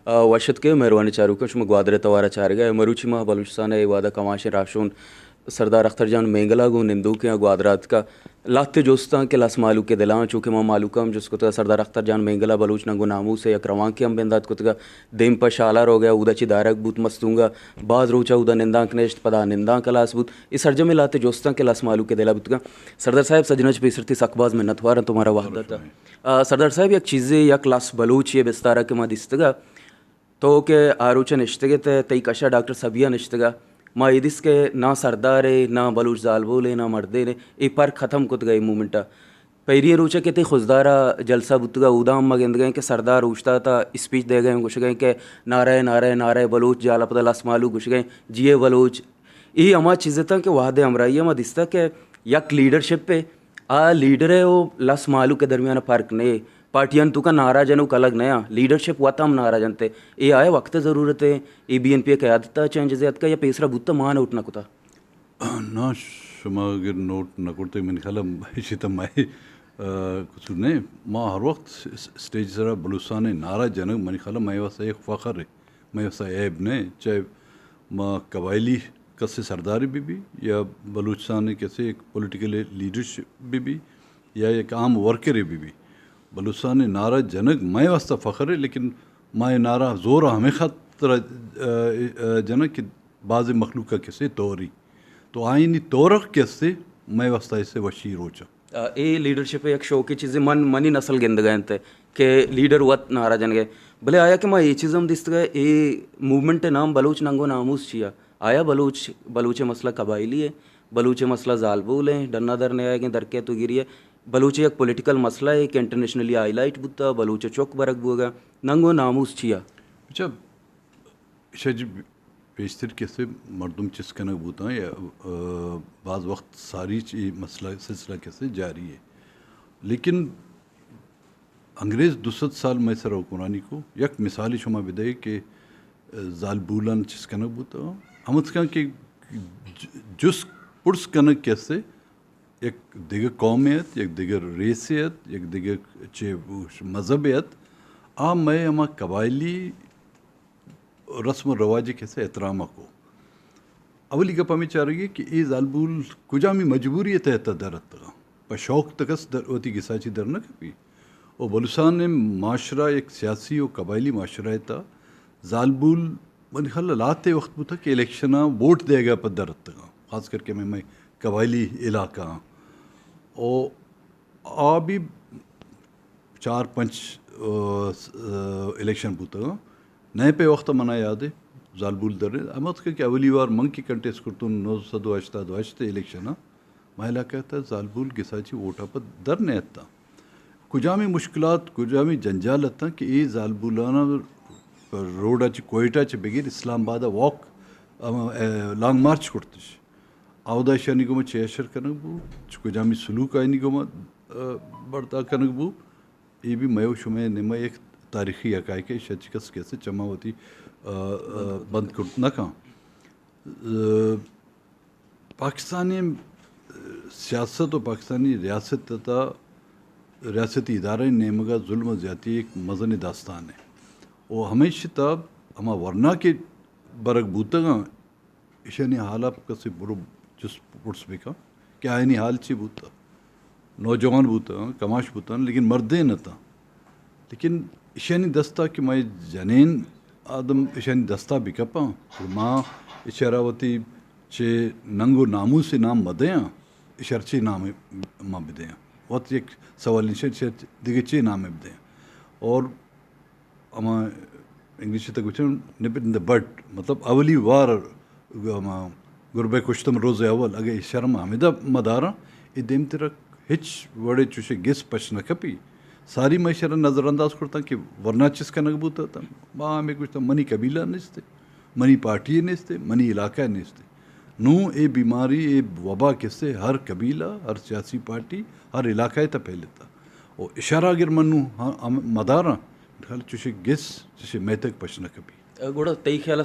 وشت کے مہربانی چارو کش مگوادر توارا چار گئے مروچی ماہ بلوچستان وادہ کماش راشون سردار اختر جان مینگلا گو نندو کے گوادرات کا لاتے جوستان کے لاس مالو کے دلان چونکہ ماں مالوکا ہم جس کو تگا سردار اختر جان مینگلا بلوچ ننگو نامو سے یک روان کے ہم بندات کو تگا دیم پا شالار ہو گیا اودا چی دارک بوت مستونگا باز روچا اودا نندان کنیشت پدا نندان کلاس بوت اس سرجم لاتے جوستان کے لاس مالو کے دلا بوت گا سردار صاحب سجنج پیسرتی سکباز میں نتوارا تمہارا وحدت سردار صاحب یک چیزیں یک لاس بلوچ یہ بستارا کے ماں دستگا تو کہ آروچا نشتگے تے تئی کشا ڈاکٹر سبیہ نشتگا ما ایدس کے نہ سردارے نہ بلوچ زالبولے نہ مردے نے ای پر ختم کت گئے مومنٹا پیری روچا کے تے خزدارا جلسہ بتگا اودا ہم مگند گئے کہ سردار اوشتا تھا اسپیچ دے گئے گوش گئے کہ نعرہ نعرہ نعرہ بلوچ جالا پتہ لاس مالو گوش گئے جیے بلوچ ای اما چیزیں تھا کہ وحد امرائی اما دستا کہ یک لیڈرشپ پہ آ لیڈر ہے وہ لاس مالو کے درمیان فرق نہیں پارٹیاں تو کا نعرہ جنو کا الگ نیا لیڈرشپ ہوا تھا ہم نعرہ جنتے یہ آئے وقت ضرورت ہے ای بی این پی قیادت چینجز کا یا پیسرا بوتا مان اٹھنا کتا نا شما اگر نوٹ نہ کرتے من خیال شیتا مائی کچھ نہیں ما ہر وقت اسٹیج سرا بلوچستان نعرہ جنگ من خیال مائی واسطے ایک فخر ہے مائی واسطے عیب نہیں چاہے ما قبائلی کسے سرداری بھی یا بلوچستان کیسے ایک پولیٹیکل لیڈرشپ بھی یا ایک عام ورکر بھی بلوچستان نعرہ جنگ مائے واسطہ فخر ہے لیکن مائے نعرہ زور ہمیں خطرہ جنگ کہ بعض مخلوقہ کیسے توری تو آئینی تورق کیسے مائے واسطہ اسے وشیر ہوچا اے لیڈرشپ ایک شو کی چیزیں منی نسل گند گئے تھے کہ لیڈر وقت نعرہ جن گئے بھلے آیا کہ میں یہ چیز ہم دست گئے اے موومنٹ نام بلوچ ننگو ناموس چیا آیا بلوچ مسئلہ قبائلی ہے بلوچ مسئلہ زالبول ہے ڈنا در نے آئے گئے درکے تو گری ہے بلوچ ایک پولیٹیکل مسئلہ ہے کہ انٹرنیشنلی ہائی لائٹ بوتا بلوچ چوک برک بوگا ننگو ناموس چیا اچھا شاید بیشتر کیسے مردم چسکنک بوتا ہے یا بعض وقت ساری مسئلہ سلسلہ کیسے جاری ہے لیکن انگریز 200 سال میں سر حکمرانی کو یک مثالی شما بدے کہ زالبولان چسکنک بوتا ہمت کہاں کہ جس پرس کنک کیسے ایک دیگر قومیت ایک دیگر ریسیت ایک دیگر مذہبیت میں ہما قبائلی رسم و رواج کیسے احترام کو اولی گپ ہمیں چاہ رہی ہے کہ ای زالبول کجا میں مجبوری تحت درت پر شوق تکس ہوتی گساچی در نہ کبھی اور بلوچستان میں معاشرہ ایک سیاسی و قبائلی معاشرہ تھا زالبول من خیال لاتے وقت بھی تھا کہ الیکشنہ ووٹ دے گا پر درت خاص کر کے میں قبائلی علاقہ اور آبی 4-5 الیکشن بوتا نئے پہ وقت منا یاد ہے زالبول در امت کہ اولی وار منگ کی کنٹیسٹ کرتون 928 الیکشن ما علاقہ تھا زالبول گساچی ووٹا پر در نیت تھا کجامی مشکلات کجامی جنجالت تھا کہ یہ زالبولانا روڈ اچ کوئٹہ چ بغیر اسلام آباد واک لانگ مارچ کرتش آودا شانی کو میں چیشر کنک بو کجامی سلوک آئینی کو میں بڑھتا کنک بو یہ بھی میو شمع نما ایک تاریخی حقائق ہے شچکس کیسے چما ہوتی بند کرت نہ کہاں پاکستانی سیاست و پاکستانی ریاست تا ریاستی ادارہ نیمگا ظلم و زیادتی ایک مزن داستان ہے وہ ہمیشہ تب ہما ورنہ کے برگ بوتگا ایشانی حالہ کسی برو جس پرس بکا کہ آئینی حال چی بوتا نوجوان بوتا کماش بوتا لیکن مردے نہ تھا لیکن ایشانی دستہ کہ میں جنین آدم ایشانی دستہ بکپا ماں اشاراوتی چے ننگو نامو سے نام بدیاں اشارچی نام ماں بدیاں وقت ایک سوال نشان دیگه چی نام بدیاں اور اما انگلیش تک وچھن نپٹ ان دا بٹ مطلب اولی وار گربے کشتم روز اول اگر شرم حمیدہ مدارا یہ دیم ترک ہچ وڑے چوشے گس پچ نہ کپی ساری معاشرہ نظر انداز کرتا کہ ورنہ چیز کا نقبوتا تھا ماں ہمیں کچھ منی قبیلہ نستے منی پارٹی نستے منی علاقہ نستے نو اے بیماری اے وبا کسے ہر قبیلہ ہر سیاسی پارٹی ہر علاقہ تا پہلے تھا اور اشارہ اگر منو مدارا خیال چوشے گس چوشے میں تک پچ نہ کبھی కూడా తైఖ్యాల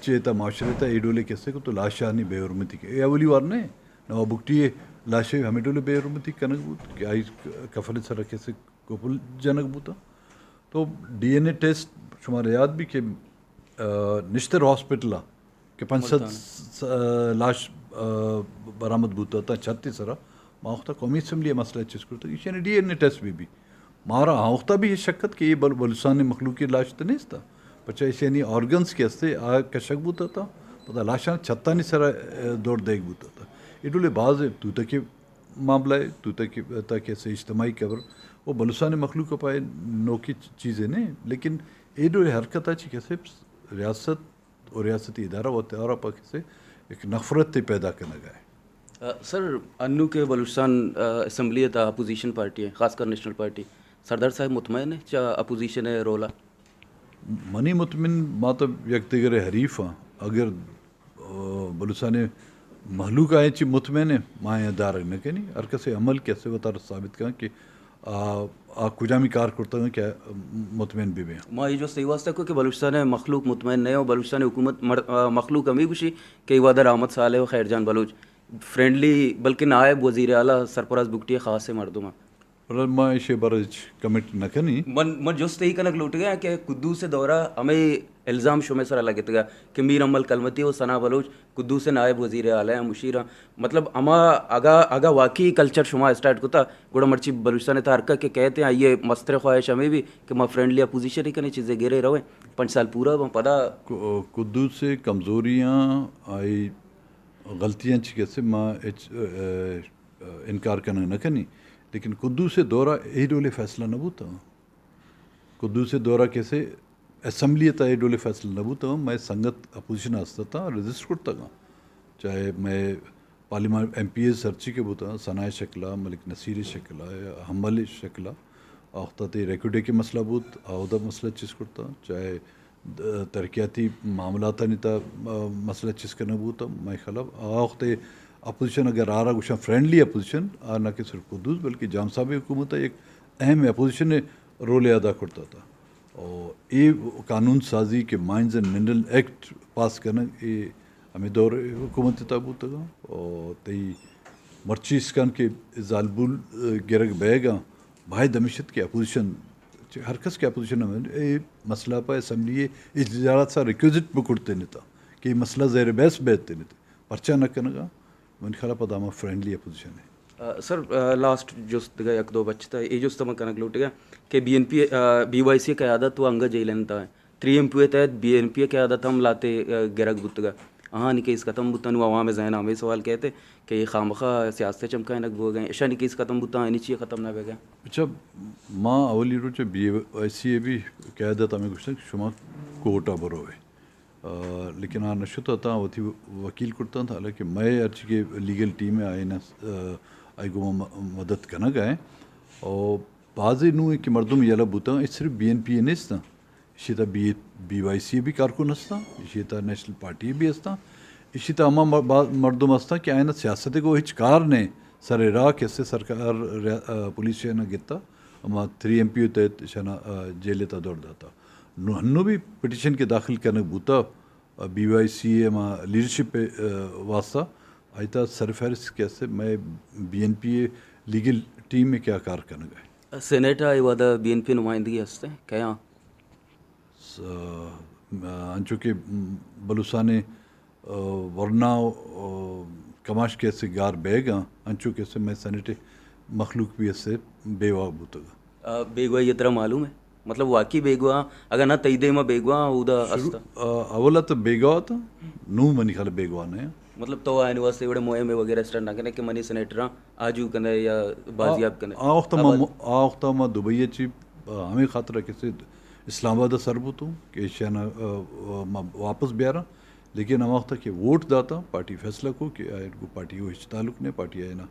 چیتا معاشرتا ایڈولے کیسے کو تو لاشانی بے حرمتی کے اولی وار نے نو بکٹی لاشے ہمیں ڈولے بے حرمتی کنک بوت کہ آئی کفل سر کیسے کوپل جنک بوتا تو ڈی این اے ٹیسٹ شمار یاد بھی کہ نشتر ہاسپٹلا کہ 500 لاش برآمد بوتا تھا 36 سرا ماختا قومی اسمبلی مسئلہ چیز کرتا یہ ڈی این اے ٹیسٹ بھی مارا آختا بھی یہ شکت کہ یہ بلوچستان مخلوقی لاش تو نہیں تھا پچھا اس یعنی آرگنس کے ہستے آ کشک بوتا تھا پتہ لاشان 36 سرا دور دیکھ بوتا تھا یہ ڈولے بعض تو تک معاملہ ہے تو تک ایسے اجتماعی قبر وہ بلوچستان مخلوق کا پائے نو کی چیزیں نہیں لیکن یہ ڈولے حرکت آچی کیسے ریاست اور ریاستی ادارہ و تیارہ پا کیسے ایک نفرت پیدا کرنا گئے. سر انو کے بلوچستان اسمبلی تا اپوزیشن پارٹی ہے خاص کر نیشنل پارٹی سردار صاحب مطمئن ہے چا اپوزیشن ہے رولا منی مطمئن ما تو یک دیگر حریف ہاں اگر بلوچستان محلوق آئے چی مطمئن ہے ماں دار نہ کہ نہیں ہر کسی عمل کیسے بتا ثابت کہاں کہ کجامی کار کرتا ہوں کیا مطمئن بھی ہیں ماں یہ جو صحیح واسطہ کو کہ بلوچستان مخلوق مطمئن نہیں ہو بلوچستان حکومت مخلوق امی خوشی کہ وادر احمد صالح و خیر جان بلوچ فرینڈلی بلکہ نائب وزیر اعلیٰ سرپراز بگٹی خاص سے مردوں پر میں اسے برج کمٹ نہ کنی من جوست ہی کنک لوٹ گیا کہ قدوس دورہ ہمیں الزام شمع سر لگت گیا کہ میر عمل کلمتی و ثنا بلوچ قدوس نائب وزیر اعلیٰ مشیرہ مطلب اما آگا واقعی کلچر شما اسٹارٹ کو تھا گوڑا مرچی بلوچستان تارکا کہ کہتے ہیں یہ مستر خواہش ہمیں بھی کہ میں فرینڈلی اپوزیشن ہی کرنے چیزیں گرے رہے 5 سال پورا پتا قدوس سے کمزوریاں آئی غلطیاں کیسے ماں انکار کرنا نہ کنی لیکن قدوس سے دورہ یہ ڈولے فیصلہ نہ بوتا قدوس سے دورہ کیسے اسمبلی تا یہ ڈولے فیصلہ نہ بوتا میں سنگت اپوزیشن آستا تھا رجسٹر کرتا گا چاہے میں پارلیمان ایم پی ایز سرچی کے بوتا ثناء شکلہ ملک نصیر شکلہ حمل شکلہ آختا تے ریکوڈے کے مسئلہ بوت عہدہ مسئلہ چیز کرتا چاہے ترقیاتی معاملات نیتا مسئلہ چیز کرنا بوتا میں خلاف آختے اپوزیشن اگر آ رہا کچھ فرینڈلی اپوزیشن نہ کہ صرف قدوس بلکہ جام صاحب حکومت ایک اہم اپوزیشن رول ادا کرتا تھا اور یہ قانون سازی کے مائنز اینڈ منرل ایکٹ پاس کرنا یہ ہمیں دور حکومت تابوت گا اور تی مرچی اسکان کے زالبول گرگ بے گا بھائی دمشت کے اپوزیشن ہر کس کے اپوزیشن میں مسئلہ پا اسمبلی اجارات سا ریکوزٹ بکڑتے نہیں تھا کہ یہ مسئلہ زیر بحث بیٹھتے نہیں تھے پرچہ نہ کرنے گا من خیال پدامہ فرینڈلی اپوزیشن ہے. سر لاسٹ جو ایک دو بچتا ہے یہ جو استعمال کنک لوٹ گیا کہ بی وائی سی قیادت وہ انگا جیلن تھا 3 MP تحت BNP قیادت ہم لاتے گرگ بتگا ہاں نکیس ختم بتن عوام ذہن ہمیں سوال کہتے کہ یہ خامخواہ سیاست چمکائے نک ہو گئے ایشا نکیس ختم بتا اینی چیز ختم نہ ہو گیا. اچھا ماں اولی روچ بی وائی سی بھی قیادت ہمیں کچھ شما کوٹا برو ہے لیکن نشت ہوتا وہ تھی وکیل کرتا تھا حالانکہ میں اچھی کے لیگل ٹیم میں آئے نا آئی گو مدد کرنا گئے اور بعض نو کہ مردم یہ بوتا اس صرف BNP نہیں تھا اسی طرح بی وائی سی بھی کارکن ہستا اسی طرح نیشنل پارٹی بھی ہستا اسی طرح ہما مردم ہستا کہ آئینہ سیاست کو ہچ کار نے سر راہ کیسے سرکار پولیس شہنا گتا ہما 3 MP تحت شنا جیل تا دوڑ داتا ہنو بھی پٹیشن کے داخل کرنے بوتا بی وائی سی اما لیڈرشپ واسطہ آئی تا سر فہرست کیسے میں BNP لیگل ٹیم میں کیا کار کرنے گئے سینیٹ آئی وعدہ BNP نمائندگی ہستے کیا انچو کہ بلوچستان ورنہ کماش کیسے گار بے گا انچو کیسے میں سینیٹ مخلوق بھی ایسے بے وا بوتا گا بیگوا یہ طرح معلوم ہے مطلب واقعی بیگوا اگر نہ تیدے میں بیگوا اودا استا اولا تو بیگوا تھا نو منی خال بیگوا نہیں مطلب تو آئین واسطے بڑے مہم وغیرہ اسٹارٹ نہ کرنے کہ منی سینیٹراں آجو کرنے یا بازیاب کرنے آوختہ ما دبئی چی ہمیں خاطرہ کیسے اسلام آباد سربوت ہوں کہ شہنا واپس بیارا لیکن ہم وقت کہ ووٹ داتا پارٹی فیصلہ کو کہ آئین کو پارٹی کو ہچ تعلق نہیں پارٹی آئے نا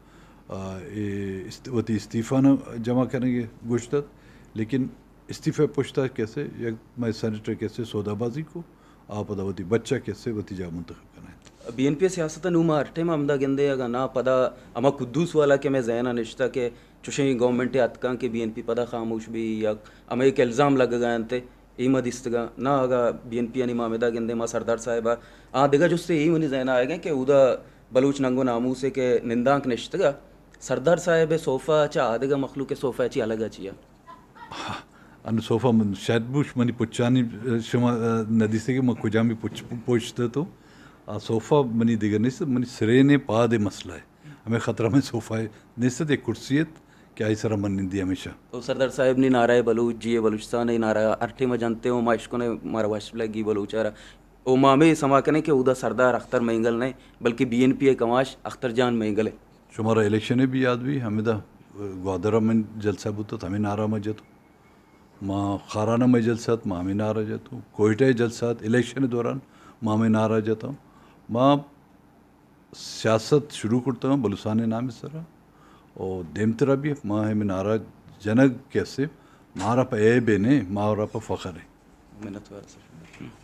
وتی استعفیٰ نہ جمع کریں گے گوشتت لیکن استعفیٰ پوچھتا کیسے یا میں سینیٹر کیسے سودا بازی کو آپ ادا وتی بچہ کیسے وتی جا منتخب کرنا ہے BNP سیاست نو مارٹے میں امدا گندے اگا نا پدا اما قدوس والا کہ میں ذہنہ نشتا کہ چوشیں گورنمنٹ اتکاں کہ BNP پدا خاموش بھی یا اما ایک الزام لگ گئے انتے ایما دستگا نا آگا بی این پی انی مامدہ گندے ما سردار صاحبہ دگا جستے ای منی ذہن آئے گئے کہ اودا بلوچ ننگو نامو سے کہ نندانک نشتگا سردار صاحب صوفہ چا آدگا مخلوق صوفہ چی الگا چیا ان صوفہ من شاید بوش منی پچانی شما ندی سے کہ میں کجامی پوچھتا تو صوفہ منی دیگر نہیں سے منی سرینے پا دے مسئلہ ہے ہمیں خطرہ میں صوفہ ہے نہیں سے دے کرسیت کیا اس طرح من دی ہمیشہ تو سردار صاحب نے نعرہ بلوچ جی بلوچستان نے نعرہ ارٹھے میں جانتے ہوں ما عشقوں نے مارا واش لگی بلوچارا او مامے سما کنے کہ اودا سردار اختر مینگل نہیں بلکہ بی این پی اے کماش اختر جان مینگل ہے شمارا الیکشن بھی یاد بھی ہمیں دا گوادرہ میں جلسہ بوتا ہمیں نعرہ میں جتو ماں خارانہ میں جلسات ماں ہمیں نعرہ جتو کوئٹہ جلسات الیکشن دوران ماں ہمیں نعرہ جتا ہوں ماں سیاست شروع کرتا ہوں بلوچستان نام اس طرح اور دیمترا بھی ماں ہمیں نعرہ جنگ کیسے مارا پہ اے بے نے ماں اور پہ فخر ہے محنت وارا